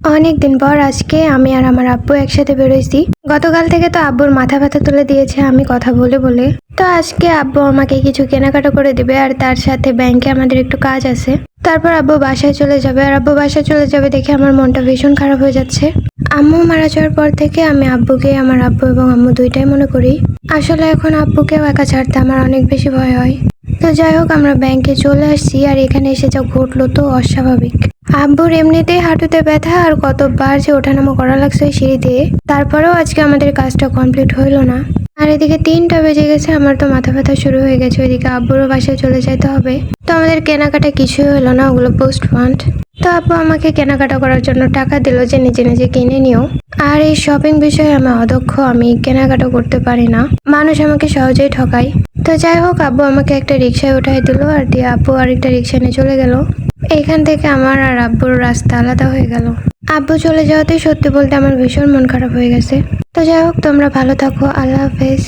অনেকদিন পর আজকে আমি আর আমার আব্বু একসাথে বেরোইছি। গতকাল থেকে তো আব্বুর মাথা ব্যথা তুলে দিয়েছে আমি কথা বলে বলে। তো আজকে আব্বু আমাকে কিছু কেনাকাটা করে দিবে আর তার সাথে ব্যাংকে আমাদের একটু কাজ আছে। তারপর আব্বু বাসায় চলে যাবে আর আব্বু বাসায় চলে যাবে দেখে আমার মনটা ভীষণ খারাপ হয়ে যাচ্ছে। আম্মু মারা যাওয়ার পর থেকে আমি আব্বুকে আমার আব্বু এবং আম্মু দুইটাই মনে করি। আসলে এখন আব্বুকেও একা ছাড়তে আমার অনেক বেশি ভয় হয়। তো যাই হোক, আমরা ব্যাংকে চলে আসছি আর এখানে এসে যা ঘটলো তো অস্বাভাবিক। আব্বুর এমনিতেই হাঁটুতে ব্যথা আর কতবার যে ওঠানামা করা লাগছে ওই সিঁড়ি দিয়ে, তারপরেও আজকে আমাদের কাজটা কমপ্লিট হইলো না। আর এদিকে 3টা বেজে গেছে, আমার তো মাথা ব্যথা শুরু হয়ে গেছে। ওইদিকে আব্বুরও বাসায় চলে যেতে হবে। তো আমাদের কেনাকাটা কিছুই হলো না, ওগুলো পোস্ট ফান্ড। তো আব্বু আমাকে কেনাকাটা করার জন্য টাকা দিল যে নিজে নিজে কিনে নিও। আর এই শপিং বিষয়ে আমি অদক্ষ, আমি কেনাকাটা করতে পারি না, মানুষ আমাকে সহজেই ঠকায়। তো যাই হোক, আব্বু আমাকে একটা রিক্সায় উঠাই দিল আর দিয়ে আব্বু আরেকটা রিক্সা নিয়ে চলে গেল। এইখান থেকে আমার আর আব্বুর রাস্তা আলাদা হয়ে গেল। আব্বু চলে যাওয়াতে সত্যি বলতে আমার ভীষণ মন খারাপ হয়ে গেছে। তো যাই হোক, তোমরা ভালো থাকো, আল্লাহ হাফেজ।